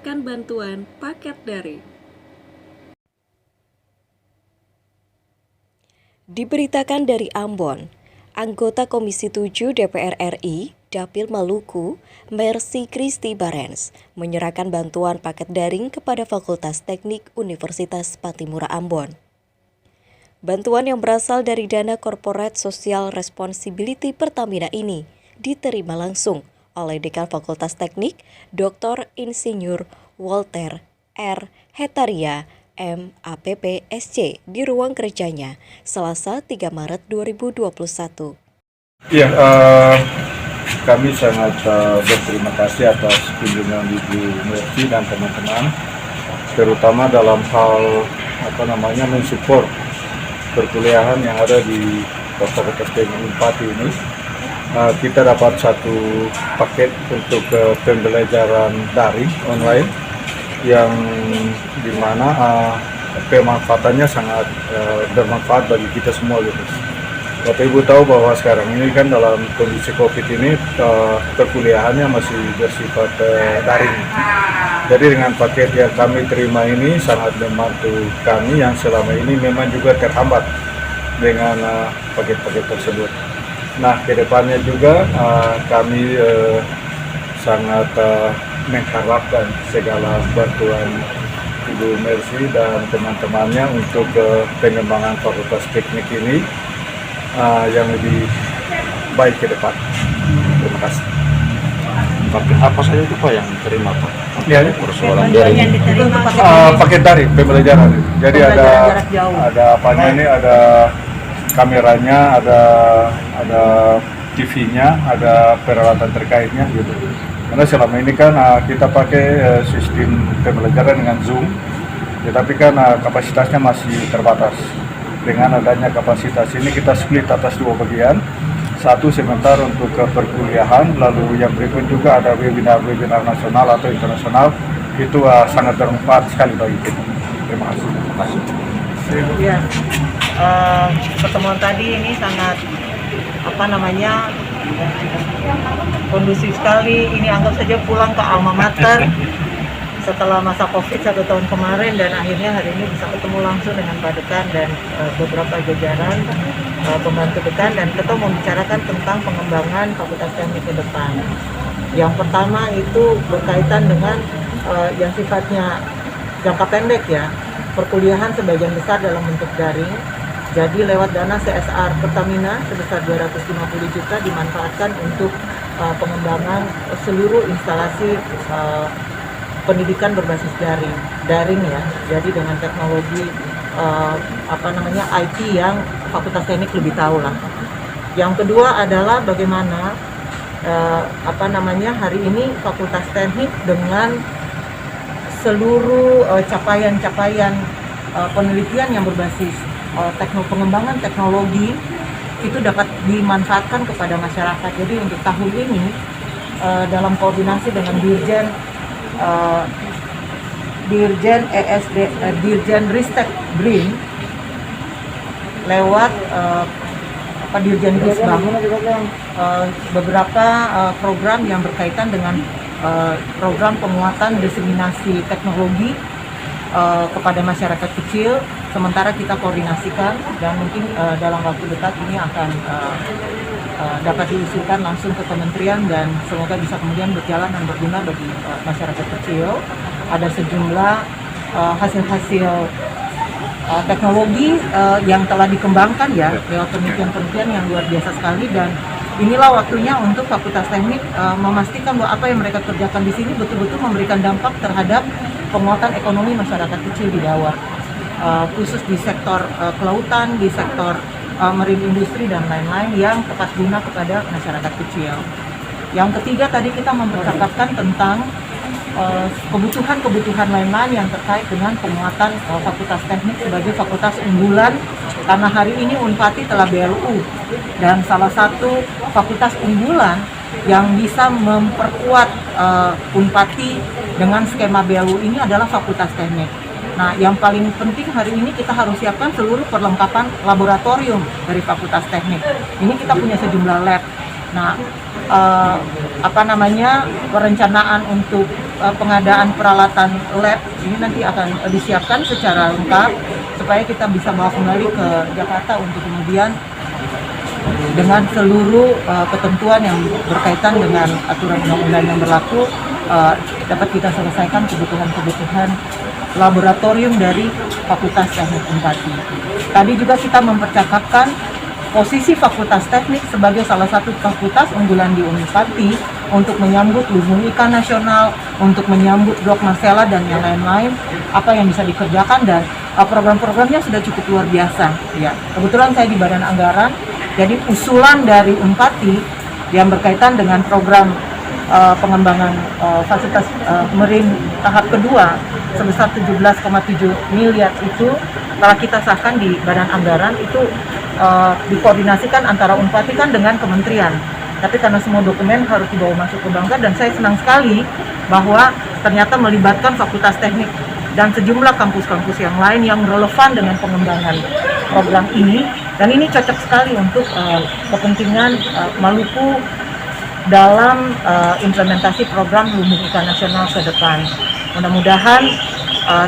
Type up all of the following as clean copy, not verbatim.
menyerahkan bantuan paket daring. Diberitakan dari Ambon, anggota Komisi 7 DPR RI, Dapil Maluku, Mercy Kristi Barens, menyerahkan bantuan paket daring kepada Fakultas Teknik Universitas Patimura Ambon. Bantuan yang berasal dari dana Corporate Social Responsibility Pertamina ini diterima langsung oleh Dekan Fakultas Teknik, Dr. Insinyur Walter R. Hetaria, MAPPSC di ruang kerjanya Selasa 3 Maret 2021. Ya, kami sangat berterima kasih atas kunjungan Ibu Mercy dan teman-teman, terutama dalam hal mensupport perkuliahan yang ada di Fakultas Teknik Unpati ini. Kita dapat satu paket untuk pembelajaran daring online yang dimana pemanfaatannya sangat bermanfaat bagi kita semua gitu. Bapak Ibu tahu bahwa sekarang ini kan dalam kondisi COVID ini perkuliahannya masih bersifat daring. Jadi dengan paket yang kami terima ini sangat membantu kami yang selama ini memang juga terhambat dengan paket-paket tersebut. Nah, kedepannya juga kami sangat mengharapkan segala bantuan Ibu Mercy dan teman-temannya untuk pengembangan Fakultas Teknik ini yang lebih baik ke depan. Terima kasih. Paket apa saja itu Pak yang diterima Pak? Ya, persoalan daring. Paket daring pembelajaran. Jadi ada apanya ini, ada kameranya, ada TV-nya, ada peralatan terkaitnya gitu. Karena selama ini kan kita pakai sistem pembelajaran dengan Zoom, tetapi kan kapasitasnya masih terbatas. Dengan adanya kapasitas ini kita split atas dua bagian, satu sebentar untuk perkuliahan, lalu yang berikut juga ada webinar nasional atau internasional, itu sangat bermanfaat sekali bagi kita. Terima kasih. Ya, pertemuan tadi ini sangat kondusif sekali. Ini anggap saja pulang ke alma mater setelah masa COVID 1 tahun kemarin, dan akhirnya hari ini bisa ketemu langsung dengan Pak Dekan dan beberapa jajaran pembantu Dekan, dan kita membicarakan tentang pengembangan Fakultas Teknik ke depan. Yang pertama itu berkaitan dengan yang sifatnya jangka pendek ya, perkuliahan sebagian besar dalam bentuk daring. Jadi lewat dana CSR Pertamina sebesar 250 juta dimanfaatkan untuk pengembangan seluruh instalasi pendidikan berbasis daring ya. Jadi dengan teknologi IT yang Fakultas Teknik lebih tahu lah. Yang kedua adalah bagaimana hari ini Fakultas Teknik dengan seluruh capaian penelitian yang berbasis pengembangan teknologi itu dapat dimanfaatkan kepada masyarakat. Jadi untuk tahun ini dalam koordinasi dengan Dirjen Ristek BRIN lewat Dirjen Risbang, beberapa program yang berkaitan dengan program penguatan diseminasi teknologi kepada masyarakat kecil, sementara kita koordinasikan dan mungkin dalam waktu dekat ini akan dapat diusulkan langsung ke kementerian dan semoga bisa kemudian berjalan dan berguna bagi masyarakat kecil. Ada sejumlah hasil-hasil teknologi yang telah dikembangkan ya lewat penelitian-penelitian yang luar biasa sekali, dan inilah waktunya untuk Fakultas Teknik memastikan bahwa apa yang mereka kerjakan di sini betul-betul memberikan dampak terhadap penguatan ekonomi masyarakat kecil di bawah, khusus di sektor kelautan, di sektor marine industri dan lain-lain yang tepat guna kepada masyarakat kecil. Yang ketiga tadi kita mempercakapkan tentang kebutuhan lain-lain yang terkait dengan penguatan Fakultas Teknik sebagai fakultas unggulan, karena hari ini Unpati telah BLU, dan salah satu fakultas unggulan yang bisa memperkuat Unpati dengan skema BLU ini adalah Fakultas Teknik. Nah, yang paling penting hari ini kita harus siapkan seluruh perlengkapan laboratorium dari Fakultas Teknik. Ini kita punya sejumlah lab. Nah, perencanaan untuk pengadaan peralatan lab ini nanti akan disiapkan secara lengkap supaya kita bisa bawa kembali ke Jakarta untuk kemudian dengan seluruh ketentuan yang berkaitan dengan aturan undang-undang yang berlaku dapat kita selesaikan kebutuhan-kebutuhan laboratorium dari Fakultas Teknik Unpati. Tadi juga kita mempercakapkan posisi Fakultas Teknik sebagai salah satu fakultas unggulan di Unpati untuk menyambut Lumbung Ikan Nasional, untuk menyambut Blok Masela dan yang lain-lain, apa yang bisa dikerjakan, dan program-programnya sudah cukup luar biasa. Ya, kebetulan saya di Badan Anggaran, jadi usulan dari Unpati yang berkaitan dengan program pengembangan fasilitas marine tahap kedua sebesar 17,7 miliar itu telah kita sahkan di Badan Anggaran. Itu dikoordinasikan antara Unpati kan dengan kementerian, tapi karena semua dokumen harus dibawa masuk ke Bangka, dan saya senang sekali bahwa ternyata melibatkan Fakultas Teknik dan sejumlah kampus-kampus yang lain yang relevan dengan pengembangan program ini, dan ini cocok sekali untuk kepentingan Maluku dalam implementasi program Lumbung Ikan Nasional ke depan. Mudah-mudahan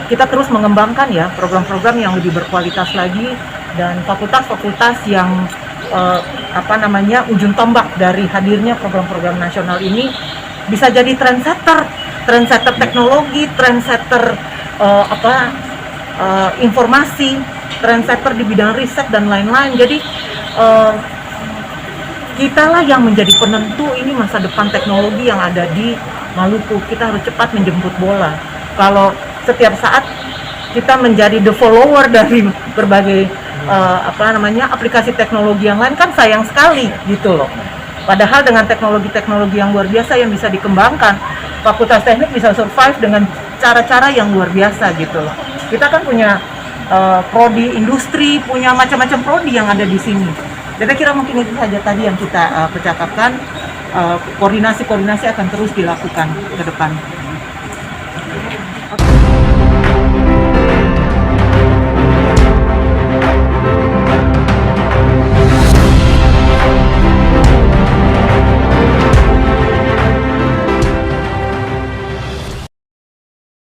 kita terus mengembangkan ya program-program yang lebih berkualitas lagi, dan fakultas-fakultas yang ujung tombak dari hadirnya program-program nasional ini bisa jadi trendsetter teknologi, trendsetter informasi, trendsetter di bidang riset dan lain-lain. Jadi kitalah yang menjadi penentu ini masa depan teknologi yang ada di Maluku. Kita harus cepat menjemput bola. Kalau setiap saat kita menjadi the follower dari berbagai aplikasi teknologi yang lain, kan sayang sekali gitu loh. Padahal dengan teknologi-teknologi yang luar biasa yang bisa dikembangkan, Fakultas Teknik bisa survive dengan cara-cara yang luar biasa gitu loh. Kita kan punya prodi industri, punya macam-macam prodi yang ada di sini. Jadi kira mungkin itu saja tadi yang kita percakapkan. Koordinasi akan terus dilakukan ke depan.